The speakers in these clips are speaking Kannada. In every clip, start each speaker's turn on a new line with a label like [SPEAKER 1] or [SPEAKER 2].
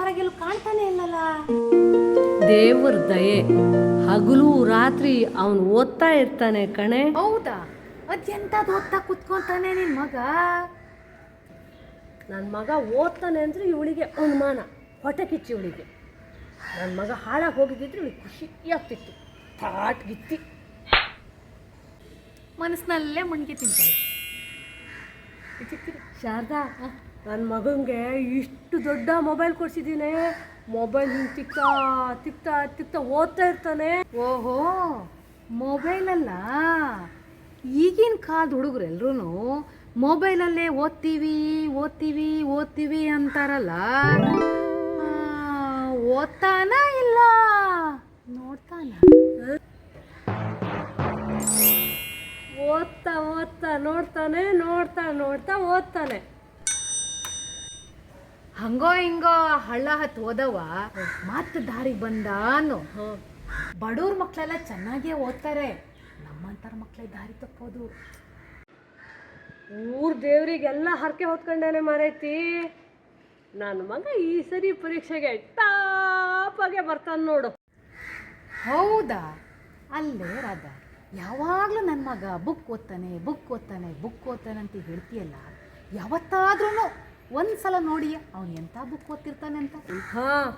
[SPEAKER 1] ಹೊರಗೆಲ್ಲೂ ಕಾಣ್ತಾನೆ ಇಲ್ಲಲ್ಲ.
[SPEAKER 2] ದೇವ್ರ ದಯೆ, ಹಗಲು ರಾತ್ರಿ ಅವನು ಓದ್ತಾ ಇರ್ತಾನೆ ಕಣೆ.
[SPEAKER 1] ಹೌದಾ? ಅದೆಂತದ್ದು ಓದ್ತಾ ಕುತ್ಕೊಂತಾನೆ ನಿನ್ ಮಗ?
[SPEAKER 2] ನನ್ನ ಮಗ ಓದ್ತಾನೆ ಅಂದರೆ ಇವಳಿಗೆ ಅನುಮಾನ, ಹೊಟ್ಟೆ ಕಿಚ್ಚಿ ಇವಳಿಗೆ. ನನ್ನ ಮಗ ಹಾಳಾಗಿ ಹೋಗಿದ್ದಿದ್ರೆ ಇವಳಿಗೆ ಖುಷಿಯಾಗ್ತಿತ್ತು. ತಾಟ್ಗಿತ್ತಿ
[SPEAKER 1] ಮನಸ್ಸಿನಲ್ಲೇ ಮುಣ್ಗಿ ತಿಂತಾಳೆ.
[SPEAKER 2] ಶಾರದಾ, ನನ್ನ ಮಗನಿಗೆ ಇಷ್ಟು ದೊಡ್ಡ ಮೊಬೈಲ್ ಕೊಡ್ಸಿದ್ದೀನಿ. ಮೊಬೈಲ್ ಹಿಂಗೆ ತಿಕ್ತಾ ತಿಕ್ತಾ ತಿಕ್ತಾ ಓದ್ತಾ ಇರ್ತಾನೆ.
[SPEAKER 1] ಓಹೋ, ಮೊಬೈಲಲ್ಲ. ಈಗಿನ ಕಾಲದ ಹುಡುಗರೆಲ್ರೂ ಮೊಬೈಲಲ್ಲೇ ಓದ್ತೀವಿ ಓದ್ತೀವಿ ಓದ್ತೀವಿ ಅಂತಾರಲ್ಲ. ಓದ್ತಾನ ಇಲ್ಲ ನೋಡ್ತಾನ?
[SPEAKER 2] ಓದ್ತಾ ಓದ್ತಾ ನೋಡ್ತಾನೆ, ನೋಡ್ತಾ ನೋಡ್ತಾ ಓದ್ತಾನೆ.
[SPEAKER 1] ಹಂಗೋ ಹಿಂಗೋ ಹಳ್ಳ ಹತ್ತು ಓದವ ಮತ್ತೆ ದಾರಿಗೆ ಬಂದ ಅನ್ನೋ. ಬಡವ್ರ ಮಕ್ಕಳೆಲ್ಲ ಚೆನ್ನಾಗೇ ಓದ್ತಾರೆ, ನಮ್ಮಂತರ ಮಕ್ಕಳೇ ದಾರಿ ತಪ್ಪೋದು.
[SPEAKER 2] ಊರ ದೇವರಿಗೆಲ್ಲ ಹರಕೆ ಹೊತ್ಕೊಂಡೇನೆ ಮಾರೈತಿ. ನನ್ನ ಮಗ ಈ ಸರಿ ಪರೀಕ್ಷೆಗೆ ಟಾಪಾಗೆ ಬರ್ತಾನೆ ನೋಡು.
[SPEAKER 1] ಹೌದಾ? ಅಲ್ಲೇ ರಾಧ, ಯಾವಾಗಲೂ ನನ್ನ ಮಗ ಬುಕ್ ಓದ್ತಾನೆ ಬುಕ್ ಓದ್ತಾನೆ ಬುಕ್ ಓದ್ತಾನೆ ಅಂತ ಹೇಳ್ತೀಯಲ್ಲ, ಯಾವತ್ತಾದ್ರೂ ಒಂದ್ಸಲ ನೋಡಿ ಅವನು ಎಂಥ ಬುಕ್ ಓದ್ತಿರ್ತಾನೆ ಅಂತ?
[SPEAKER 2] ಹಾಂ,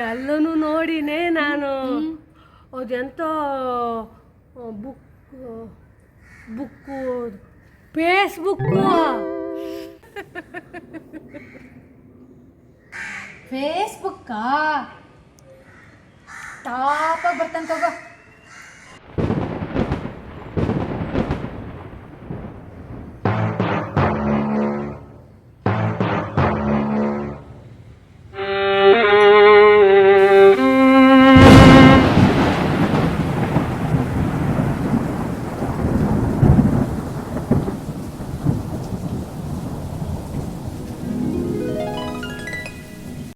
[SPEAKER 2] ಎಲ್ಲನೂ ನೋಡಿನೇ ನಾನು. ಅದೆಂತ ಬುಕ್ಕು ಫೇಸ್ಬುಕ್ಕು.
[SPEAKER 1] ಫೇಸ್ಬುಕ್ಕಾ? ಟಾಪಾಗಿ ಬರ್ತಾನೆ ತಗೋ.